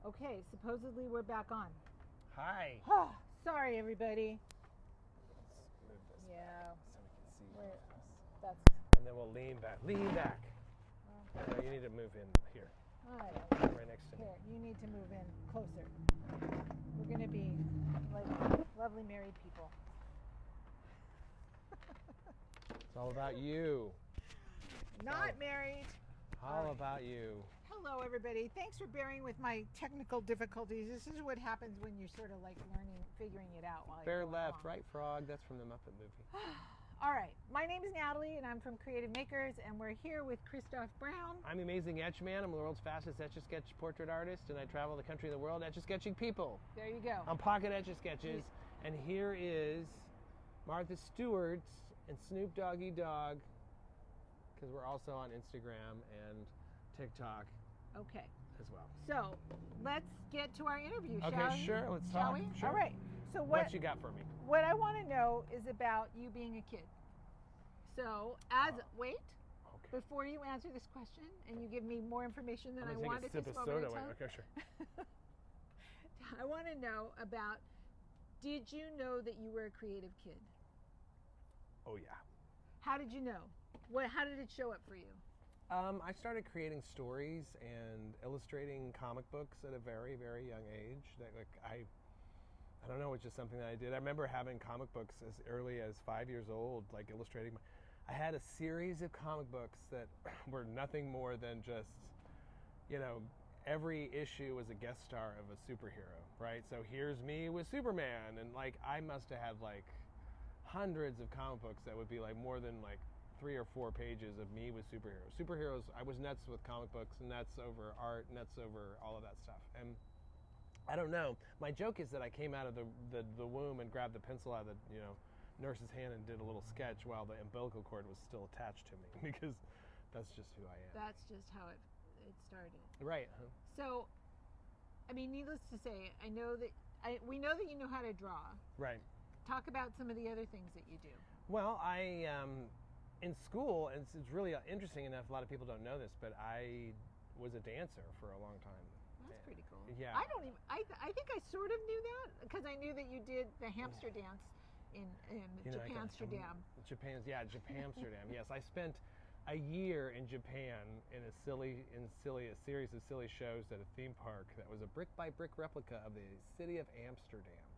Okay, supposedly we're back on. Hi. Sorry, everybody. Let's move this Yeah. back so we can see Where- us. That's And then we'll lean back. Lean back. No, you need to move in here, all right. right next to me. Here, you need to move in closer. We're gonna be like lovely married people. It's all about you. Not married. All about you. Hello, everybody. Thanks for bearing with my technical difficulties. This is what happens when you're sort of like learning, figuring it out while Fair you're going left, along. right frog. That's from the Muppet movie. All right. My name is Natalie, and I'm from Creative Makers, and we're here with Christoph Brown. I'm the amazing Etch Man. I'm the world's fastest Etch-a-Sketch portrait artist, and I travel the country and the world Etch-a-Sketching people. There you go. On pocket Etch-a-Sketches. And here is Martha Stewart and Snoop Doggy Dog, because we're also on Instagram and TikTok Okay. as well. So let's get to our interview, shall Okay, we? sure. Let's Shall talk. we? Sure. All right. So What you got for me? what I want to know is about you being a kid. So wait, Okay. before you answer this question and you give me more information than I I'm gonna want take at a this sip of moment soda. in Wait, time, okay, sure. I want to know about, did you know that you were a creative kid? Oh yeah. How did you know? How did it show up for you? I started creating stories and illustrating comic books at a very, very young age. I don't know, it was just something that I did. I remember having comic books as early as 5 years old, like illustrating. I had a series of comic books that were nothing more than just, every issue was a guest star of a superhero, right? So here's me with Superman, and I must have had hundreds of comic books that would be more than 3 or 4 pages of me with superheroes. Superheroes, I was nuts with comic books, nuts over art, nuts over all of that stuff. And I don't know. My joke is that I came out of the womb and grabbed the pencil out of the nurse's hand and did a little sketch while the umbilical cord was still attached to me, because that's just who I am. That's just how it started. Right. So, I mean, needless to say, we know that you know how to draw. Right. Talk about some of the other things that you do. Well, I in school, and it's really interesting enough, a lot of people don't know this, but I was a dancer for a long time. That's pretty cool. Yeah. I don't even. I think I sort of knew that because I knew that you did the hamster dance in Japansterdam. Japansterdam. Yes, I spent a year in Japan in a series of silly shows at a theme park that was a brick by brick replica of the city of Amsterdam,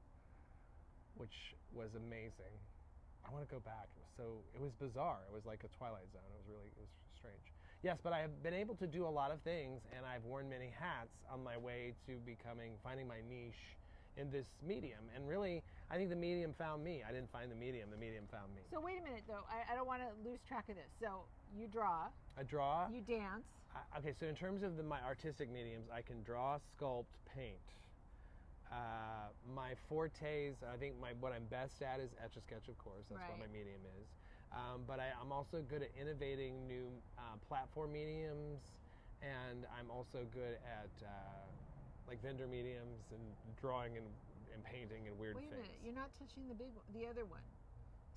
which was amazing. I want to go back. It was bizarre. It was like a Twilight Zone. It was strange. Yes, but I have been able to do a lot of things, and I've worn many hats on my way to finding my niche in this medium. And really, I think the medium found me. I didn't find the medium found me. So wait a minute, though. I don't want to lose track of this. So you draw. I draw. You dance. Okay, so in terms of my artistic mediums, I can draw, sculpt, paint. My fortes, I think what I'm best at is Etch-a-Sketch, of course. That's what my medium is. But I'm also good at innovating new platform mediums, and I'm also good at vendor mediums and drawing and painting and weird things. Wait a minute, you're not touching the other one.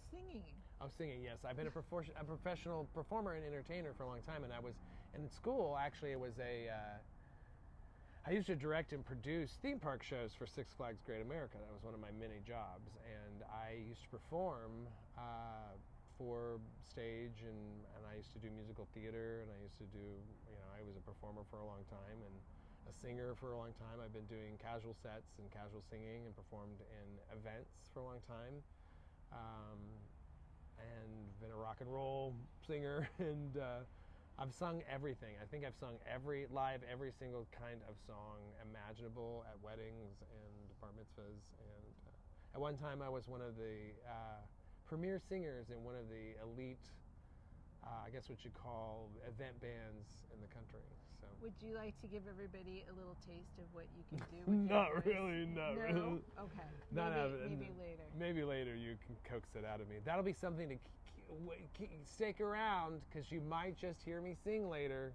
Singing. Oh, singing, yes. I've been a professional performer and entertainer for a long time, and I was in school. Actually, it was I used to direct and produce theme park shows for Six Flags Great America. That was one of my many jobs, and I used to perform for stage, and I used to do musical theater, and I used to do, I was a performer for a long time and a singer for a long time. I've been doing casual sets and casual singing and performed in events for a long time, and been a rock and roll singer, and I've sung everything. I think I've sung every single kind of song imaginable at weddings and bar mitzvahs. And at one time, I was one of the premier singers in one of the elite, I guess what you call event bands in the country. So. Would you like to give everybody a little taste of what you can do? Not your really. Okay. Maybe later. Maybe later you can coax it out of me. That'll be something to stick around, because you might just hear me sing later.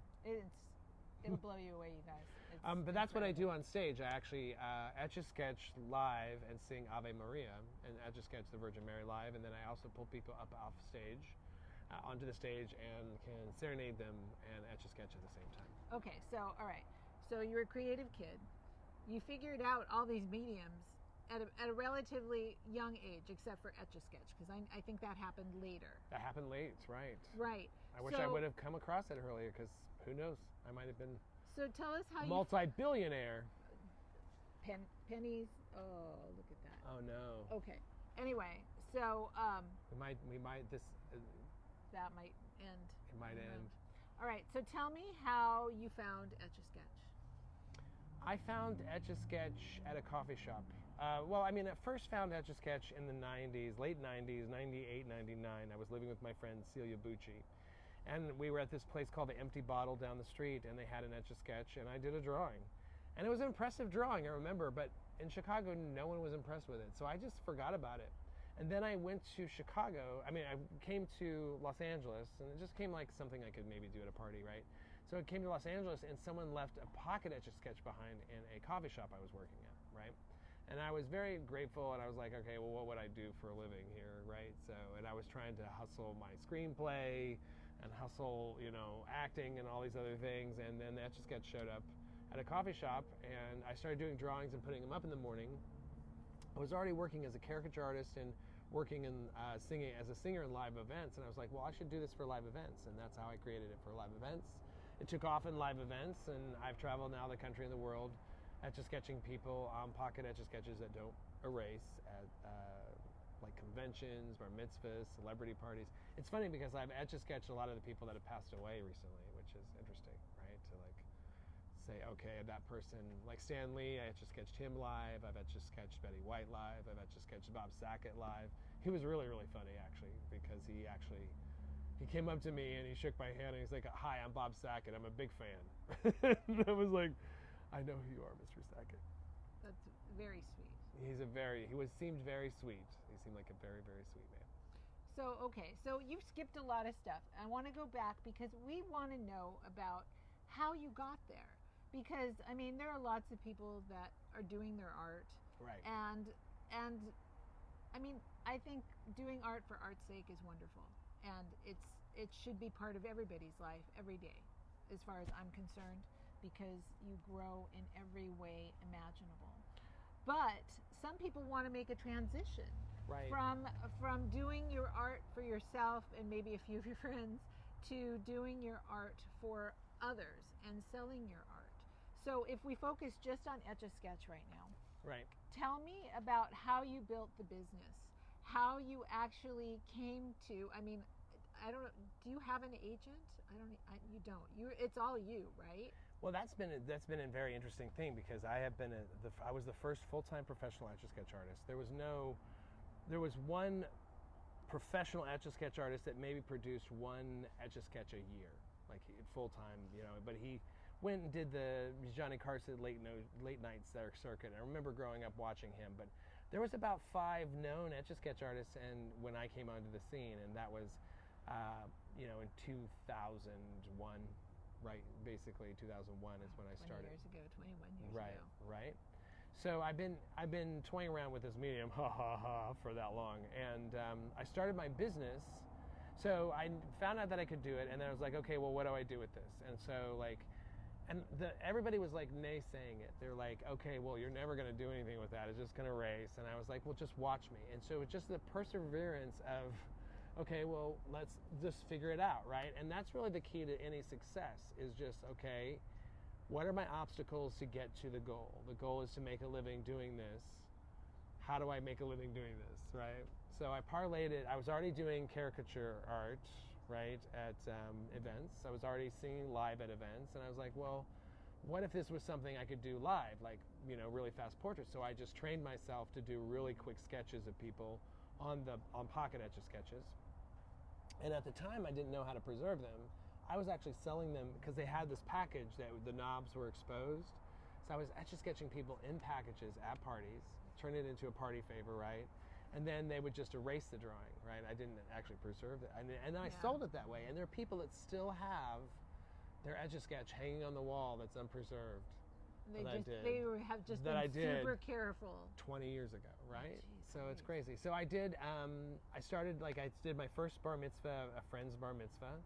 It'll blow you away, you guys. But that's what I do on stage. I actually etch-a-sketch live and sing Ave Maria, and etch-a-sketch the Virgin Mary live, and then I also pull people up off stage, onto the stage, and can serenade them and etch-a-sketch at the same time. Okay, so all right. So you're a creative kid. you figured out all these mediums at a relatively young age, except for Etch-a-Sketch, because I think that happened later. That happened late, right? Right. I wish I would have come across it earlier, because who knows? I might have been So tell us how multi-billionaire. Pennies. Oh, look at that. Oh no. Okay. Anyway, so we might this. That might end. It might end. All right. So tell me how you found Etch-a-Sketch. I found Etch-a-Sketch at a coffee shop. Well, I mean, I first found Etch-a-Sketch in the 90s, late 90s, 98, 99. I was living with my friend Celia Bucci. And we were at this place called the Empty Bottle down the street, and they had an Etch-a-Sketch, and I did a drawing. And it was an impressive drawing, I remember, but in Chicago, no one was impressed with it. So I just forgot about it. And then I went to Chicago. I mean, I came to Los Angeles, and it just came like something I could maybe do at a party, right? So I came to Los Angeles, and someone left a pocket Etch-a-Sketch behind in a coffee shop I was working at, right? And I was very grateful, and I was like, okay, well, what would I do for a living here, right? So, and I was trying to hustle my screenplay and hustle, you know, acting and all these other things, and then the Etch-a-Sketch showed up at a coffee shop, and I started doing drawings and putting them up in the morning. I was already working as a caricature artist and working in singing as a singer in live events, and I was like, well, I should do this for live events, and that's how I created it for live events. It took off in live events, and I've traveled now the country and the world Etch-a-Sketching people on pocket Etch-a-Sketches that don't erase at like conventions, bar mitzvahs, celebrity parties. It's funny because I've Etch-a-Sketched a lot of the people that have passed away recently, which is interesting, right? To like say, okay, that person, like Stan Lee, I Etch-a-Sketched him live. I've Etch-a-Sketched Betty White live. I've Etch-a-Sketched Bob Saget live. He was really, really funny actually, because he came up to me and he shook my hand and he's like, "Hi, I'm Bob Saget. I'm a big fan." And I was like, "I know who you are, Mr. Saget." That's very sweet. Seemed very sweet. He seemed like a very, very sweet man. So, okay, so you've skipped a lot of stuff. I want to go back because we want to know about how you got there. Because, I mean, there are lots of people that are doing their art. Right. And I mean, I think doing art for art's sake is wonderful. And it should be part of everybody's life every day, as far as I'm concerned, because you grow in every way imaginable. But some people want to make a transition Right. from doing your art for yourself and maybe a few of your friends to doing your art for others and selling your art. So if we focus just on Etch-a-Sketch right now, Right. tell me about how you built the business, how you actually came to, I mean, I don't know, do you have an agent? You don't. It's all you, right? Well, that's been a very interesting thing because I was the first full-time professional Etch-a-Sketch artist. There was one professional Etch-a-Sketch artist that maybe produced one Etch-a-Sketch a year, like full-time, you know. But he went and did the Johnny Carson late night circuit. I remember growing up watching him, but there was about 5 known Etch-a-Sketch artists, and when I came onto the scene, and that was, you know, in 2001. Right, basically 2001 is when I started. 20 years ago, 21 years right, ago. Right. So I've been toying around with this medium, for that long, and I started my business. So I found out that I could do it, and then I was like, okay, well, what do I do with this? And so everybody was like naysaying it. They're like, okay, well, you're never going to do anything with that. It's just going to race. And I was like, well, just watch me. And so it's just the perseverance of, okay, well, let's just figure it out, right? And that's really the key to any success is just, okay, what are my obstacles to get to the goal? The goal is to make a living doing this. How do I make a living doing this, right? So I parlayed it. I was already doing caricature art, right, at events. I was already singing live at events. And I was like, well, what if this was something I could do live, like, you know, really fast portraits? So I just trained myself to do really quick sketches of people on pocket Etch-a-Sketches. And at the time, I didn't know how to preserve them. I was actually selling them because they had this package that the knobs were exposed. So I was Etch-a-Sketching people in packages at parties, turn it into a party favor, right? And then they would just erase the drawing, right? I didn't actually preserve it. And I sold it that way. And there are people that still have their Etch-a-Sketch hanging on the wall that's unpreserved. They have just been super careful. 20 years ago, right? Oh, geez, so it's crazy. So I did, I did my first bar mitzvah, a friend's bar mitzvah.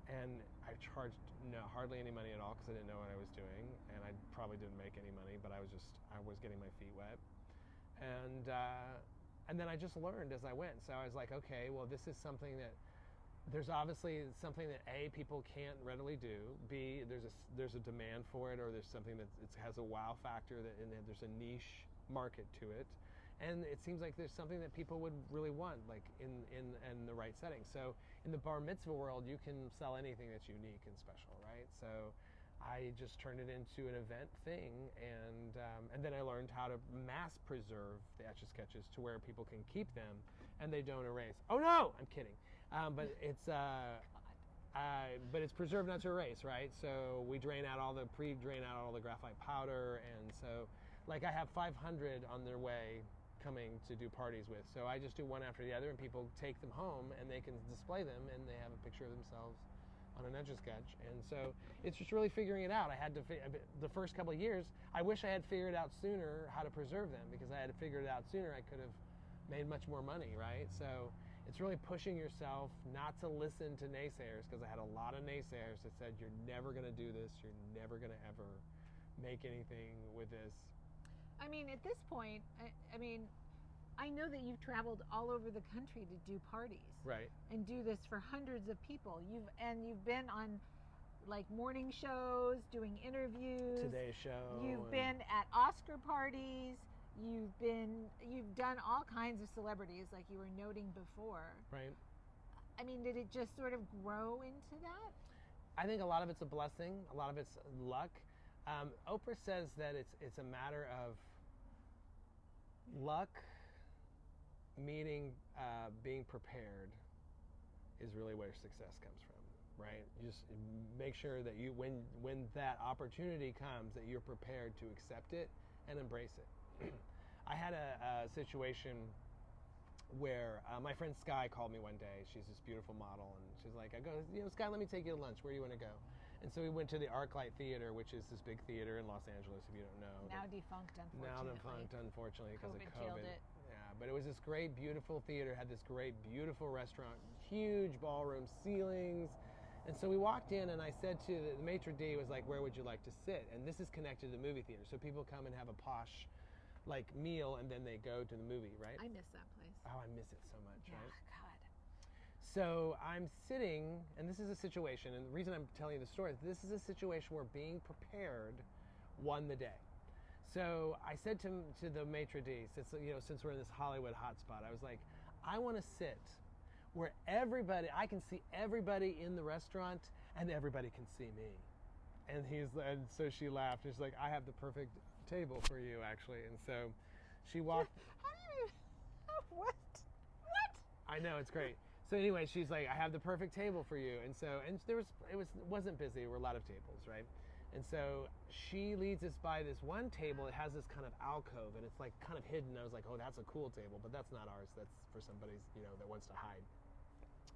And I charged hardly any money at all because I didn't know what I was doing, and I probably didn't make any money, but I was getting my feet wet, and then I just learned as I went. So I was like, okay, well, this is something that there's obviously something that A, people can't readily do. B, there's a demand for it, or there's something that it has a wow factor and there's a niche market to it. And it seems like there's something that people would really want, like in the right setting. So in the bar mitzvah world, you can sell anything that's unique and special, right? So I just turned it into an event thing, and then I learned how to mass preserve the Etch-a-Sketches to where people can keep them and they don't erase. Oh no, I'm kidding. But it's preserved not to erase, right? So we drain out all the graphite powder, and so like I have 500 on their way coming to do parties with. So I just do one after the other, and people take them home and they can display them, and they have a picture of themselves on an Etch-a-Sketch. And so it's just really figuring it out. I had to the first couple of years, I wish I had figured out sooner how to preserve them, because I had figured it out sooner, I could have made much more money, right? So it's really pushing yourself not to listen to naysayers, because I had a lot of naysayers that said, you're never going to do this, you're never going to ever make anything with this. I mean, at this point, I mean, I know that you've traveled all over the country to do parties, right, and do this for hundreds of people. You've been on like morning shows, doing interviews, Today Show. You've been at Oscar parties. You've done all kinds of celebrities, like you were noting before. Right. I mean, did it just sort of grow into that? I think a lot of it's a blessing. A lot of it's luck. Oprah says that it's a matter of luck meeting being prepared is really where success comes from, right? You just make sure that when that opportunity comes, that you're prepared to accept it and embrace it. I had a situation where my friend Sky called me one day. She's this beautiful model, and she's like, I go, Sky, let me take you to lunch. Where do you want to go? And so we went to the ArcLight Theater, which is this big theater in Los Angeles, if you don't know. Now defunct, unfortunately. Now defunct, unfortunately, because of COVID. Killed it. Yeah, but it was this great, beautiful theater, had this great, beautiful restaurant, huge ballroom, ceilings. And so we walked in, and I said to the maitre d' was like, where would you like to sit? And this is connected to the movie theater. So people come and have a posh meal, and then they go to the movie, right? I miss that place. Oh, I miss it so much, yeah, right? God. So I'm sitting, and this is a situation, and the reason I'm telling you the story is this is a situation where being prepared won the day. So I said to the maitre d', since we're in this Hollywood hotspot, I was like, I want to sit where I can see everybody in the restaurant, and everybody can see me. And so she laughed. She's like, I have the perfect table for you, actually. And so she walked. What? I know, it's great. So anyway, she's like, I have the perfect table for you. And it wasn't busy. There were a lot of tables, right? And so she leads us by this one table. It has this kind of alcove, and it's like kind of hidden. I was like, oh, that's a cool table, but that's not ours. That's for somebody, that wants to hide.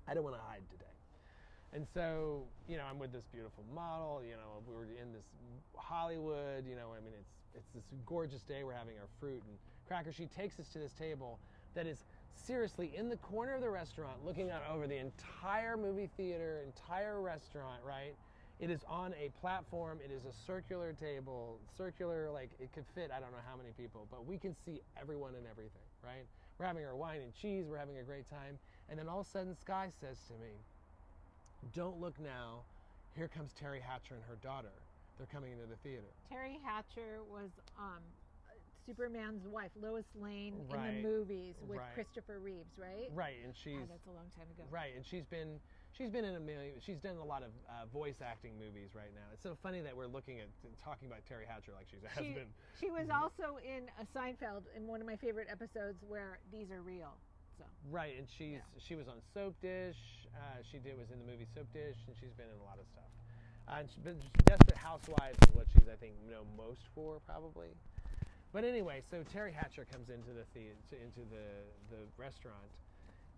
I don't want to hide today. And so, I'm with this beautiful model. We were in this Hollywood. It's this gorgeous day. We're having our fruit and crackers. She takes us to this table that is seriously in the corner of the restaurant, looking out over the entire movie theater, entire restaurant, right? It is on a platform. It is a circular table, like it could fit, I don't know how many people, but we can see everyone and everything, right? We're having our wine and cheese. We're having a great time. And then all of a sudden, Sky says to me, don't look now. Here comes Terry Hatcher and her daughter. They're coming into the theater. Terry Hatcher was Superman's wife, Lois Lane, right. in the movies with right. Christopher Reeves, right? Right, and she's that's a long time ago. Right, and she's been in a million. She's done a lot of voice acting movies right now. It's so funny that we're talking about Terry Hatcher like she's a husband. She was also in a Seinfeld in one of my favorite episodes where these are real. So. Right, and she was on Soap Dish. Was in the movie Soap Dish, and she's been in a lot of stuff. And she's been Desperate Housewives is what she's, I think, most for probably. But anyway, so Terry Hatcher comes into the restaurant,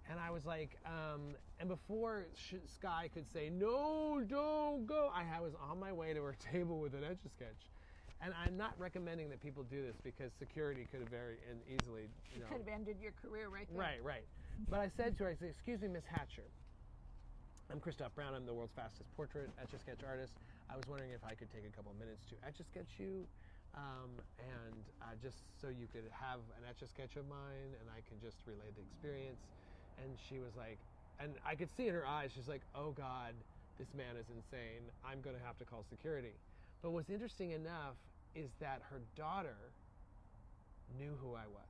and I was like, and before Sky could say no, don't go, I was on my way to her table with an Etch-a-Sketch. And I'm not recommending that people do this because security could have very easily, It could have ended your career right there. Right. But I said to her, I said, excuse me, Miss Hatcher, I'm Christoph Brown. I'm the world's fastest portrait Etch-a-Sketch artist. I was wondering if I could take a couple minutes to Etch-a-Sketch you, just so you could have an Etch-a-Sketch of mine, and I can just relay the experience. And she was like, and I could see in her eyes, she's like, oh God, this man is insane. I'm going to have to call security. But what's interesting enough is that her daughter knew who I was.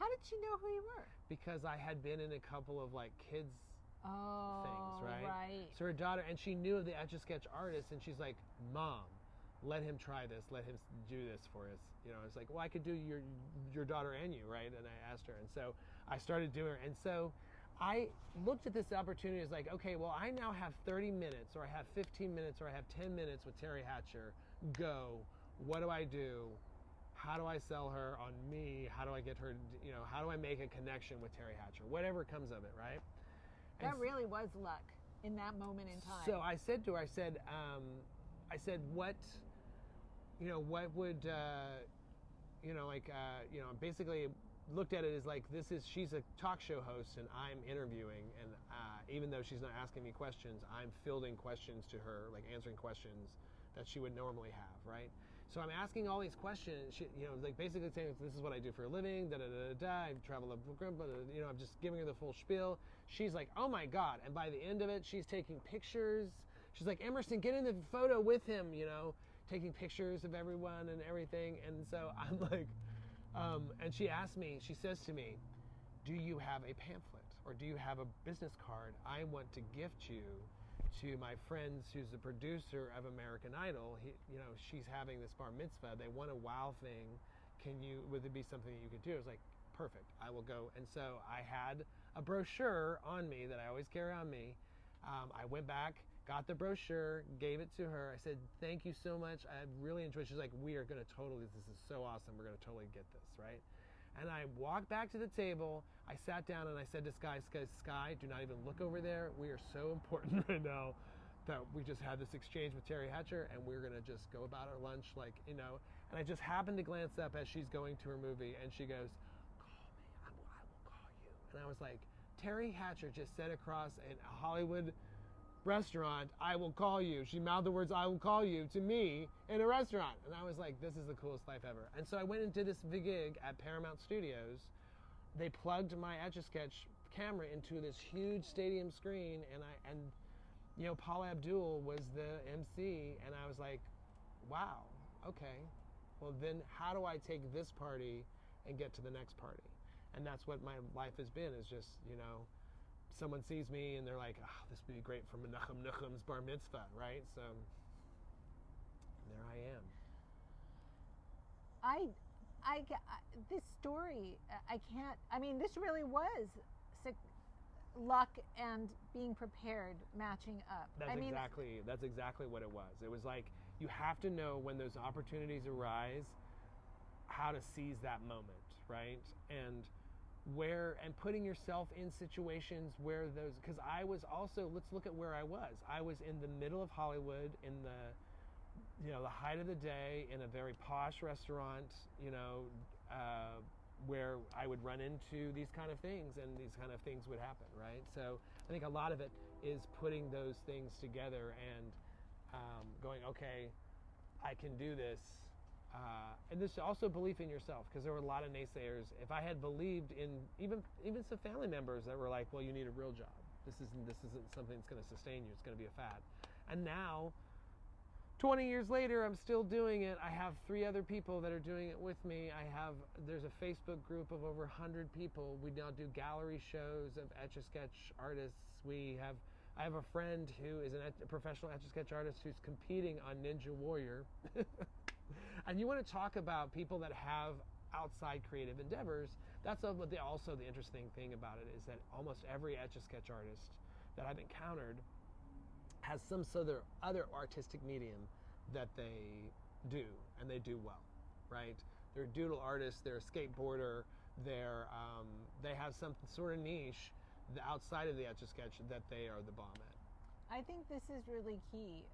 How did she know who you were? Because I had been in a couple of like kids things, right? Right. So her daughter, and she knew of the Etch-a-Sketch artist, and she's like, Mom, let him try this. Let him do this for us. You know, it's like, well, I could do your daughter and you, right? And I asked her, and so I started doing it. And so I looked at this opportunity as like, okay, well, I now have 30 minutes, or I have 15 minutes, or I have 10 minutes with Teri Hatcher. Go. What do I do? How do I sell her on me? How do I get her, you know, how do I make a connection with Teri Hatcher? Whatever comes of it, right? That really was luck in that moment in time. So I said to her, I said, what, you know, what would, basically looked at it as like, she's a talk show host and I'm interviewing, and even though she's not asking me questions, I'm fielding questions to her, like answering questions that she would normally have, right? So I'm asking all these questions, she, you know, like basically saying, this is what I do for a living, I travel you know, I'm just giving her the full spiel. She's like, oh my God. And by the end of it, she's taking pictures. She's like, Emerson, get in the photo with him, you know, taking pictures of everyone and everything. And so I'm like, and she asked me, she says to me, do you have a pamphlet or do you have a business card? I want to gift you to my friends who's the producer of American Idol. You know, she's having this bar mitzvah. They want a wow thing. Would it be something that you could do? I was like, perfect, I will go. And so I had a brochure on me that I always carry on me. I went back, got the brochure, gave it to her. I said, thank you so much. I really enjoyed it. She's like, we are going to totally, this is so awesome. We're going to totally get this, right? And I walked back to the table. I sat down and I said to Sky, do not even look over there. We are so important right now that we just had this exchange with Teri Hatcher, and we're going to just go about our lunch, like, you know. And I just happened to glance up as she's going to her movie, and she goes, call me, I will call you. And I was like, Teri Hatcher just said across a Hollywood restaurant, I will call you. She mouthed the words, I will call you, to me in a restaurant. And I was like, this is the coolest life ever. And so I went and did this gig at Paramount Studios. They plugged my Etch-a-Sketch camera into this huge stadium screen, and you know, Paula Abdul was the MC, and I was like, wow, okay. Well, then how do I take this party and get to the next party? And that's what my life has been, is just, you know, someone sees me and they're like, oh, this would be great for Menuchem's bar mitzvah, right? So there I am. This story, this really was luck and being prepared, matching up. That's exactly what it was. It was like, you have to know when those opportunities arise, how to seize that moment, right? And putting yourself in situations where those, because I was also, let's look at where I was. I was in the middle of Hollywood, in the, you know, the height of the day, in a very posh restaurant, you know, where I would run into these kind of things, and these kind of things would happen, right? So I think a lot of it is putting those things together and going, okay, I can do this. And there's also belief in yourself, because there were a lot of naysayers. If I had believed in even some family members that were like, well, you need a real job. This isn't something that's going to sustain you. It's going to be a fad. And now, 20 years later, I'm still doing it. I have 3 other people that are doing it with me. There's a Facebook group of over 100 people. We now do gallery shows of Etch-a-Sketch artists. I have a friend who is a professional Etch-a-Sketch artist who's competing on Ninja Warrior. And you want to talk about people that have outside creative endeavors. That's also the interesting thing about it, is that almost every Etch-a-Sketch artist that I've encountered has some sort of other artistic medium that they do, and they do well, right? They're a doodle artist, they're a skateboarder, they have some sort of niche outside of the Etch-a-Sketch that they are the bomb at. I think this is really key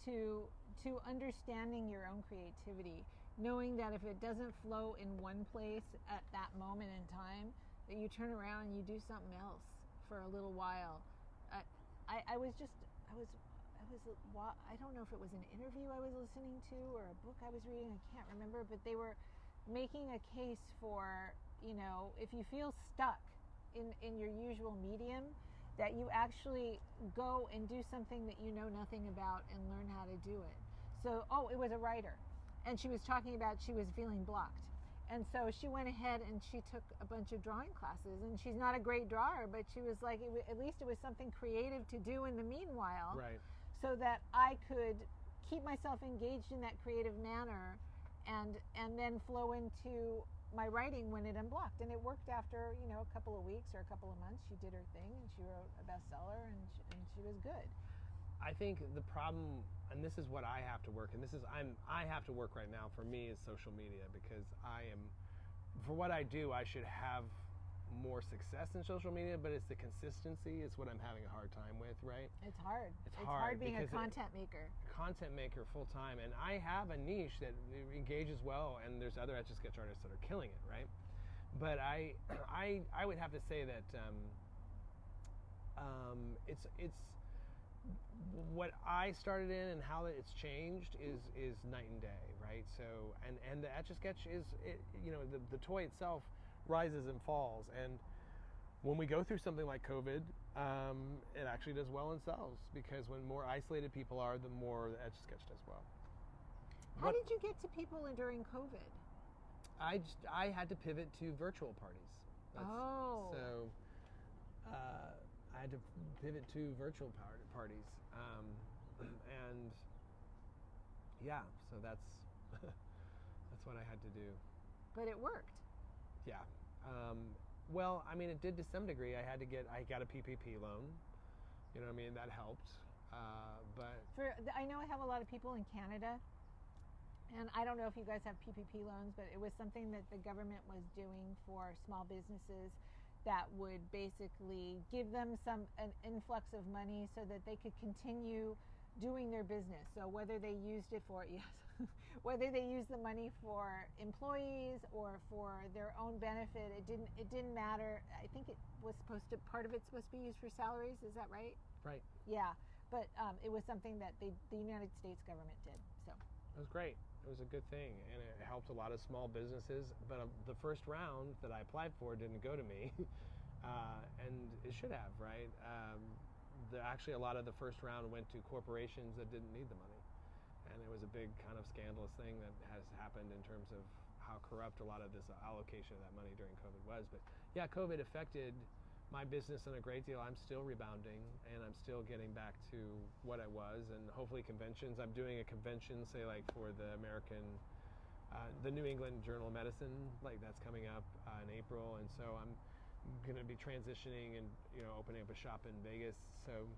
to understanding your own creativity, knowing that if it doesn't flow in one place at that moment in time, that you turn around and you do something else for a little while. I was I don't know if it was an interview I was listening to or a book I was reading, I can't remember, but they were making a case for, if you feel stuck in your usual medium, that you actually go and do something that you know nothing about and learn how to do it. So, it was a writer, and she was talking about she was feeling blocked. And so she went ahead and she took a bunch of drawing classes, and she's not a great drawer, but she was like, at least it was something creative to do in the meanwhile, right, so that I could keep myself engaged in that creative manner and then flow into my writing when it unblocked. And it worked after, a couple of weeks or a couple of months. She did her thing and she wrote a bestseller, and she was good. I think the problem, and this is what I have to work, and I have to work right now for me, is social media, because for what I do, I should have more success in social media, but it's the consistency is what I'm having a hard time with, right? It's hard. It's hard being a content maker. Content maker full time, and I have a niche that engages well, and there's other Etch-a-Sketch artists that are killing it, right? But I would have to say that it's what I started in and how it's changed is night and day, right? So and the Etch-a-Sketch is the toy itself rises and falls, and when we go through something like COVID, it actually does well in sells, because when more isolated people are, the more the Etch-a-Sketch does well. How did you get to people during COVID? I had to pivot to virtual parties. So I had to pivot to virtual parties, and yeah, so that's that's what I had to do. But it worked. Yeah. Well, I mean, it did to some degree. I got a PPP loan. You know what I mean? That helped. But I know I have a lot of people in Canada, and I don't know if you guys have PPP loans, but it was something that the government was doing for small businesses that would basically give them an influx of money so that they could continue doing their business. So whether they used it for whether they used the money for employees or for their own benefit, it didn't matter. I think part of it's supposed to be used for salaries. Is that right? Right. Yeah, but it was something that the United States government did. So it was great. It was a good thing, and it helped a lot of small businesses. But the first round that I applied for didn't go to me, and it should have, right? Actually, a lot of the first round went to corporations that didn't need the money, and it was a big kind of scandalous thing that has happened in terms of how corrupt a lot of this allocation of that money during COVID was. But yeah, COVID affected my business in a great deal. I'm still rebounding, and I'm still getting back to what I was, and hopefully conventions. I'm doing a convention, say like for the the New England Journal of Medicine, like that's coming up in April, and so I'm going to be transitioning and opening up a shop in Vegas. So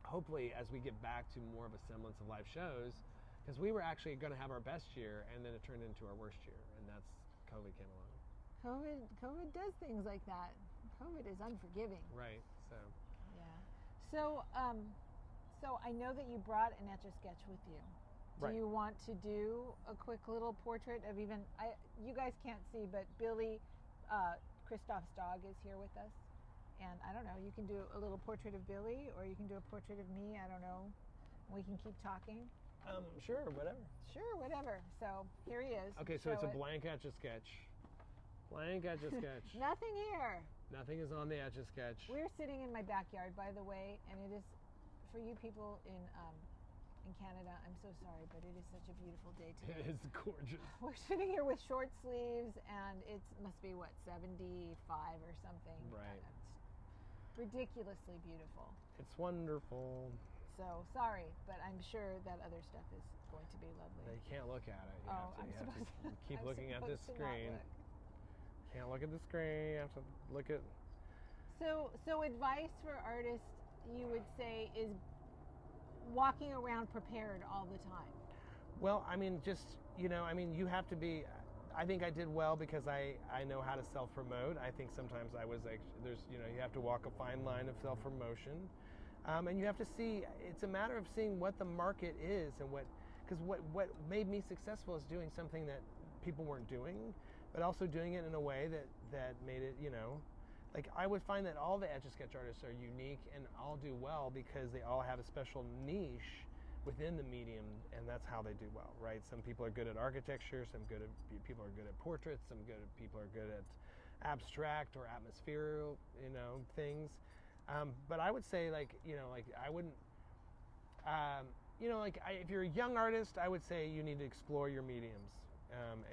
hopefully, as we get back to more of a semblance of live shows, because we were actually going to have our best year, and then it turned into our worst year, and that's COVID came along. COVID does things like that. COVID is unforgiving. Right. So. Yeah. So I know that you brought an Etch-a-Sketch with you. Right. Do you want to do a quick little portrait of you guys can't see, but Billy, Christoph's dog, is here with us. And I don't know, you can do a little portrait of Billy, or you can do a portrait of me. I don't know. We can keep talking. Sure, whatever. Sure, whatever. So here he is. Okay, so it's a blank Etch-a-Sketch. Blank Etch-a-Sketch. Nothing here. Nothing is on the Etch-a-Sketch. We're sitting in my backyard, by the way, and it is, for you people in Canada, I'm so sorry, but it is such a beautiful day today. It is gorgeous. We're sitting here with short sleeves, and it must be, 75 or something. Right. It's ridiculously beautiful. It's wonderful. So, sorry, but I'm sure that other stuff is going to be lovely. They can't look at it. You have to keep I'm looking at this supposed to screen. not look. Can't look at the screen. You have to look at... So advice for artists, you would say, is walking around prepared all the time. Well, I mean, you have to be... I think I did well because I know how to self-promote. I think sometimes I was like, you have to walk a fine line of self-promotion. And you have to see, it's a matter of seeing what the market is and because what made me successful is doing something that people weren't doing, but also doing it in a way that made it, like I would find that all the Etch-a-Sketch artists are unique and all do well because they all have a special niche within the medium, and that's how they do well, right? Some people are good at architecture, people are good at portraits, people are good at abstract or atmospheric, things. But I would say, like, I wouldn't, if you're a young artist, I would say you need to explore your mediums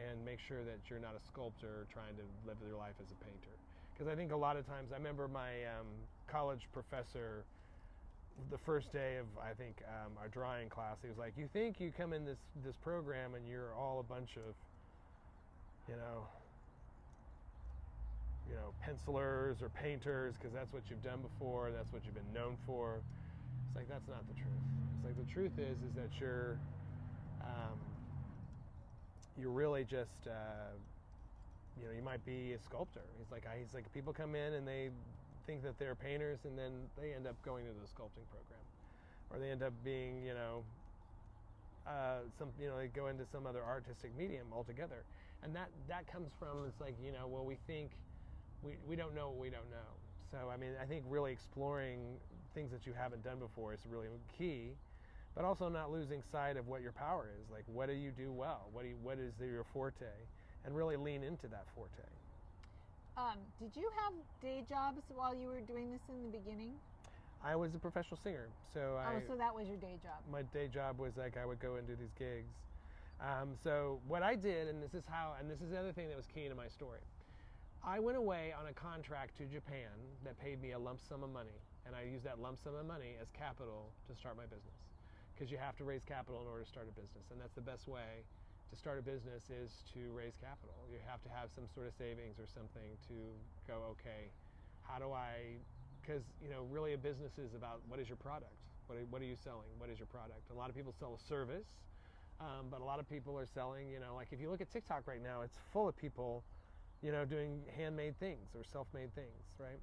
and make sure that you're not a sculptor trying to live your life as a painter. Because I think a lot of times, I remember my college professor, the first day of, I think, our drawing class, he was like, you think you come in this program and you're all a bunch of, pencilers or painters because that's what you've done before, that's what you've been known for. It's like, that's not the truth. It's like, the truth is that you're really just, you might be a sculptor. He's like, people come in and they think that they're painters, and then they end up going to the sculpting program, or they end up being, they go into some other artistic medium altogether, and that comes from, it's like, well, we think we don't know what we don't know. So I mean, I think really exploring things that you haven't done before is really key, but also not losing sight of what your power is. Like, what do you do well? What is your forte? And really lean into that forte. Did you have day jobs while you were doing this in the beginning? I was a professional singer, so so that was your day job. My day job was like I would go and do these gigs. So what I did, and this is the other thing that was key to my story. I went away on a contract to Japan that paid me a lump sum of money, and I used that lump sum of money as capital to start my business, because you have to raise capital in order to start a business, and that's the best way to start a business is to raise capital. You have to have some sort of savings or something to go, okay, how do I, because, really a business is about what is your product? What are you selling? What is your product? A lot of people sell a service, but a lot of people are selling, like if you look at TikTok right now, it's full of people, doing handmade things or self-made things, right?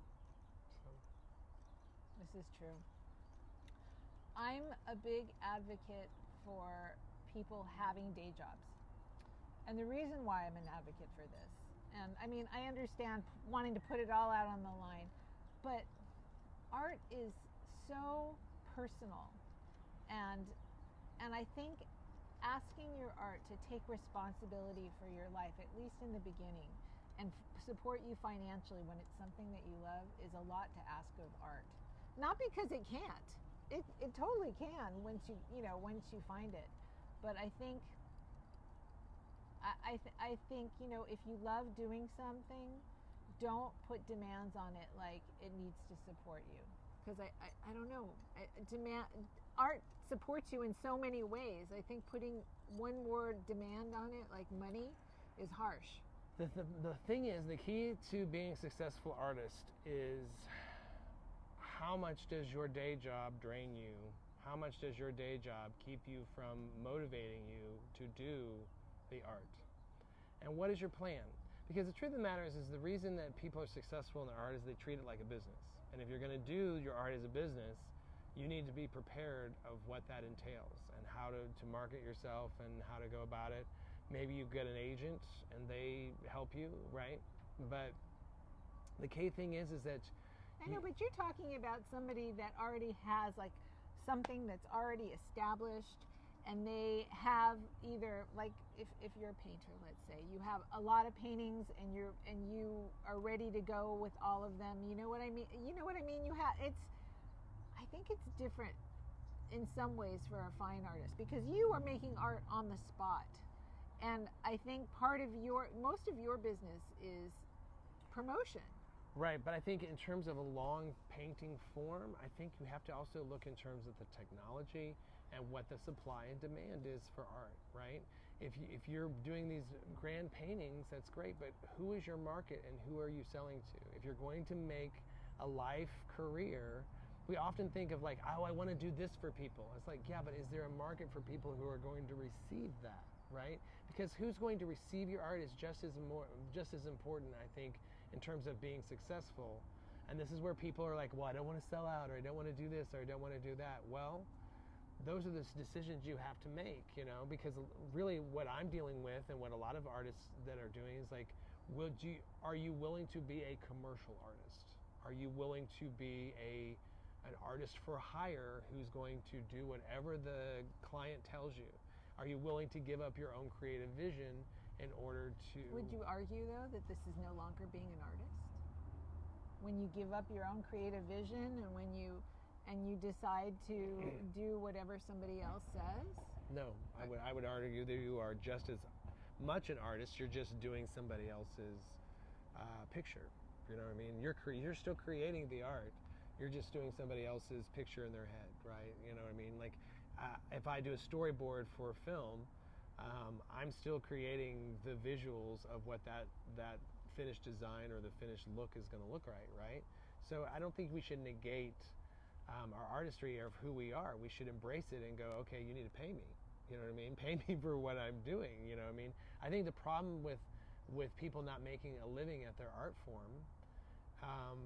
So. This is true. I'm a big advocate for people having day jobs. And the reason why I'm an advocate for this, and I mean, I understand wanting to put it all out on the line, but art is so personal, and I think asking your art to take responsibility for your life, at least in the beginning, and support you financially when it's something that you love, is a lot to ask of art. Not because it can't. It totally can once you find it. But I think if you love doing something, don't put demands on it like it needs to support you, because I don't know, art supports you in so many ways. I think putting one word demand on it, like money, is harsh. The thing is, the key to being a successful artist is, how much does your day job drain you? How much does your day job keep you from motivating you to do the art? And what is your plan? Because the truth of the matter is the reason that people are successful in their art is they treat it like a business. And if you're going to do your art as a business, you need to be prepared of what that entails and how to market yourself and how to go about it. Maybe you get an agent and they help you, right? But the key thing is that I know, but you're talking about somebody that already has like something that's already established, and they have either, like, if you're a painter, let's say, you have a lot of paintings and you are ready to go with all of them. You know what I mean? I think it's different in some ways for a fine artist, because you are making art on the spot. And I think most of your business is promotion. Right, but I think in terms of a long painting form, I think you have to also look in terms of the technology and what the supply and demand is for art, right? If you're doing these grand paintings, that's great, but who is your market and who are you selling to? If you're going to make a life career, we often think of like, oh, I want to do this for people. It's like, yeah, but is there a market for people who are going to receive that, right? Because who's going to receive your art is just as important, I think, in terms of being successful. And this is where people are like, well, I don't want to sell out, or I don't want to do this, or I don't want to do that. Well, those are the decisions you have to make, because really what I'm dealing with and what a lot of artists that are doing is like, Are you willing to be a commercial artist? Are you willing to be an artist for hire who's going to do whatever the client tells you? Are you willing to give up your own creative vision in order to... Would you argue, though, that this is no longer being an artist? When you give up your own creative vision and when you decide to do whatever somebody else says? No, I would argue that you are just as much an artist. You're just doing somebody else's picture. You know what I mean? You're still creating the art. You're just doing somebody else's picture in their head, right? You know what I mean? Like, if I do a storyboard for a film, I'm still creating the visuals of what that finished design or the finished look is going to look right? So I don't think we should negate our artistry of who we are. We should embrace it and go, okay, you need to pay me. You know what I mean? Pay me for what I'm doing. You know what I mean? I think the problem with people not making a living at their art form,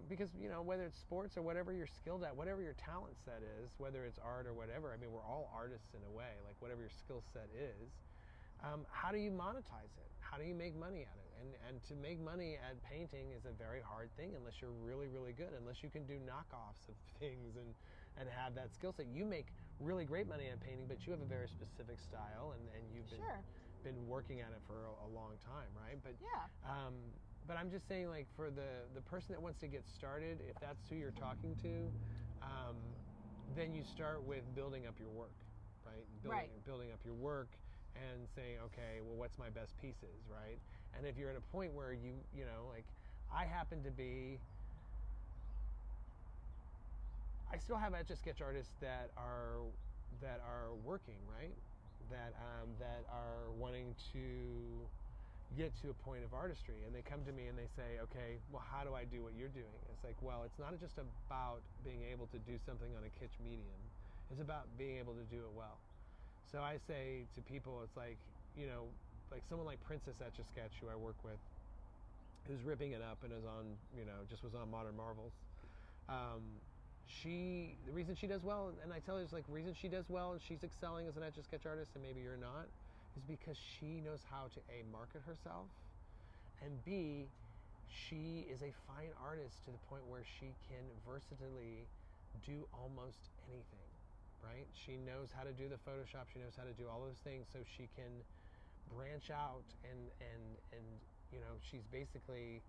because, you know, whether it's sports or whatever you're skilled at, whatever your talent set is, whether it's art or whatever, I mean, we're all artists in a way, like whatever your skill set is, how do you monetize it? How do you make money at it? And to make money at painting is a very hard thing unless you're really, really good, unless you can do knockoffs of things and have that skill set. You make really great money at painting, but you have a very specific style and you've been working at it for a long time, right? But yeah. But I'm just saying, like, for the person that wants to get started, if that's who you're talking to, then you start with building up your work, right? Building up your work and saying, okay, well, what's my best pieces, right? And if you're at a point where you know, like, I happen to be, I still have Etch-a-Sketch artists that are working, right? That are wanting to get to a point of artistry, and they come to me and they say, okay, well, how do I do what you're doing? It's like, well, it's not just about being able to do something on a kitsch medium. It's about being able to do it well. So I say to people, it's like, you know, like someone like Princess Etch-a-Sketch, who I work with, who's ripping it up and is on, you know, just was on Modern Marvels. The reason she does well, and I tell her, it's like, the reason she does well and she's excelling as an Etch-a-Sketch artist, and maybe you're not, is because she knows how to A, market herself, and B, she is a fine artist to the point where she can versatilely do almost anything, right? She knows how to do the Photoshop, she knows how to do all those things, so she can branch out and you know, she's basically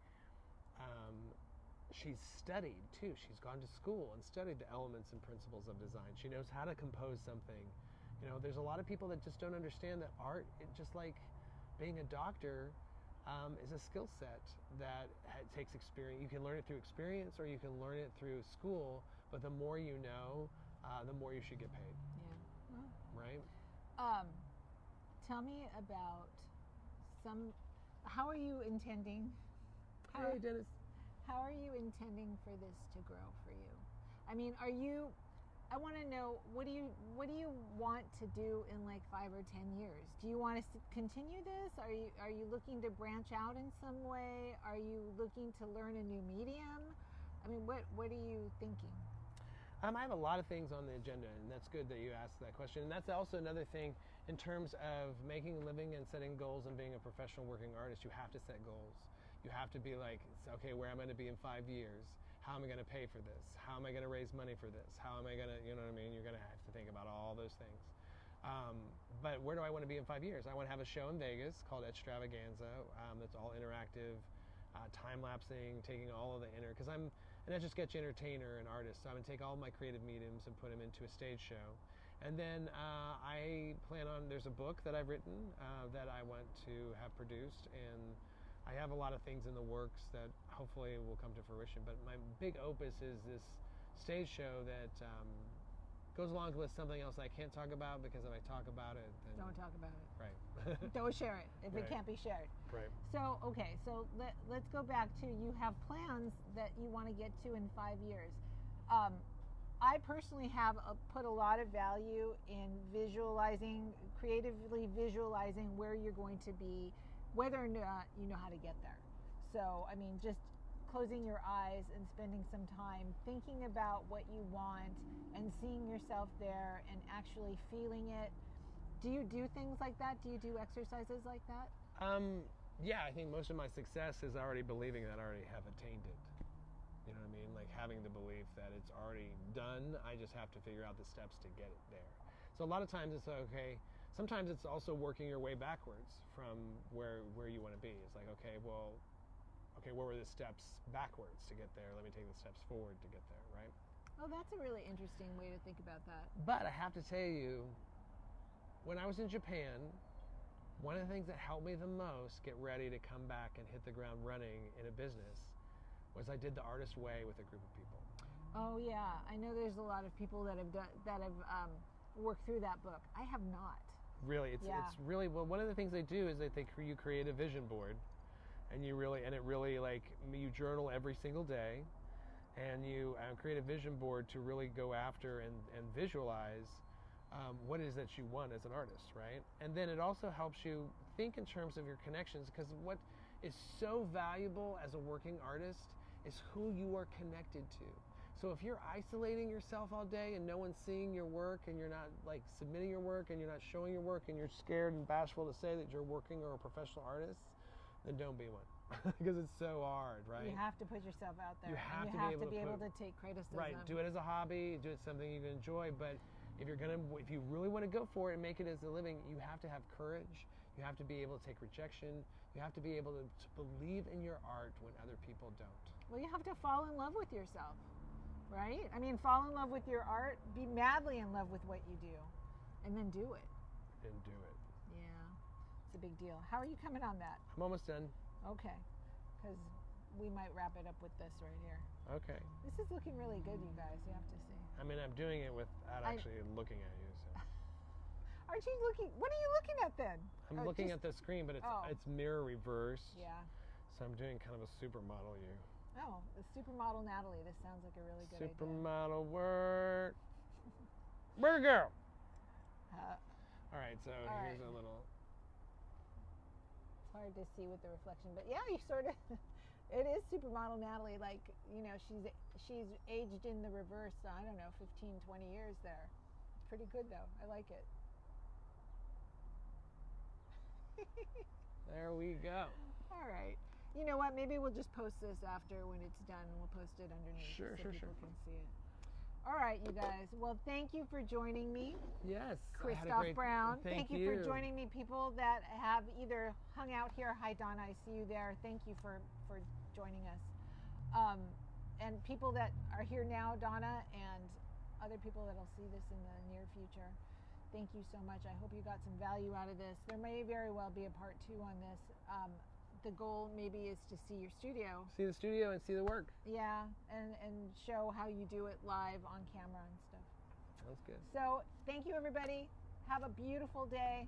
she's studied too. She's gone to school and studied the elements and principles of design. She knows how to compose something. You know, there's a lot of people that just don't understand that art, just like being a doctor, is a skill set that takes experience. You can learn it through experience or you can learn it through school, but the more you know, the more you should get paid. Yeah. Well, right? Tell me about how are you intending? Hey, Dennis. How are you intending for this to grow for you? I mean, I want to know, what do you want to do in like 5 or 10 years? Do you want to continue this? Are you looking to branch out in some way? Are you looking to learn a new medium? I mean, what are you thinking? I have a lot of things on the agenda, and that's good that you asked that question. And that's also another thing in terms of making a living and setting goals and being a professional working artist. You have to set goals. You have to be like, okay, where am I going to be in 5 years? How am I going to pay for this? How am I going to raise money for this? How am I going to, you know what I mean? You're going to have to think about all those things. But where do I want to be in 5 years? I want to have a show in Vegas called Etch-a-Sketch, that's all interactive, time-lapsing, taking all of the because I'm an Etch-a-Sketch entertainer and artist, so I'm going to take all of my creative mediums and put them into a stage show. And then I plan on, there's a book that I've written that I want to have produced, and I have a lot of things in the works that hopefully will come to fruition. But my big opus is this stage show that goes along with something else I can't talk about, because if I talk about it, then... Don't talk about it. Right. Don't share it if it can't be shared. Right. So, okay, so let's go back to, you have plans that you want to get to in 5 years. I personally have put a lot of value in creatively visualizing where you're going to be, whether or not you know how to get there. So, I mean, just closing your eyes and spending some time thinking about what you want and seeing yourself there and actually feeling it. Do you do things like that? Do you do exercises like that? yeah, I think most of my success is already believing that I already have attained it. You know what I mean? Like having the belief that it's already done. I just have to figure out the steps to get it there. So a lot of times it's okay. Sometimes it's also working your way backwards from where you want to be. It's like, okay, what were the steps backwards to get there? Let me take the steps forward to get there, right? Oh, that's a really interesting way to think about that. But I have to tell you, when I was in Japan, one of the things that helped me the most get ready to come back and hit the ground running in a business was I did the artist way with a group of people. Oh yeah, I know there's a lot of people that have worked through that book. I have not. Really, it's really, well, one of the things they do is that you create a vision board, and you journal every single day, and you create a vision board to really go after and visualize what it is that you want as an artist, right? And then it also helps you think in terms of your connections, because what is so valuable as a working artist is who you are connected to. So if you're isolating yourself all day and no one's seeing your work, and you're not like submitting your work, and you're not showing your work, and you're scared and bashful to say that you're working or a professional artist, then don't be one. Because it's so hard, right? You have to put yourself out there. You have to be able to take criticism. Right. Do it as a hobby. Do it something you can enjoy. But if you really want to go for it and make it as a living, you have to have courage. You have to be able to take rejection. You have to be able to believe in your art when other people don't. Well, you have to fall in love with yourself, right? I mean, fall in love with your art. Be madly in love with what you do, and then do it. And do it. Yeah, it's a big deal. How are you coming on that? I'm almost done. Okay, because we might wrap it up with this right here. Okay. This is looking really good, you guys. You have to see. I mean, I'm doing it without actually looking at you. So. Aren't you looking? What are you looking at then? I'm looking at the screen, but it's mirror reversed. Yeah. So I'm doing kind of a supermodel you. Oh, the supermodel Natalie. This sounds like a really good idea. Supermodel work. Where'd it go? All right, so here's a little. It's hard to see with the reflection, but yeah, you sort of. It is supermodel Natalie. Like, you know, she's aged in the reverse. I don't know, 15, 20 years there. It's pretty good though. I like it. There we go. All right. You know what? Maybe we'll just post this after when it's done. We'll post it underneath so people can see it. All right, you guys. Well, thank you for joining me. Yes. Christoph Brown. Thank you for joining me. People that have either hung out here. Hi, Donna. I see you there. Thank you for joining us. And people that are here now, Donna, and other people that will see this in the near future. Thank you so much. I hope you got some value out of this. There may very well be a part 2 on this. The goal maybe is to see your studio. See the studio and see the work. Yeah, and show how you do it live on camera and stuff. Sounds good. So thank you, everybody. Have a beautiful day.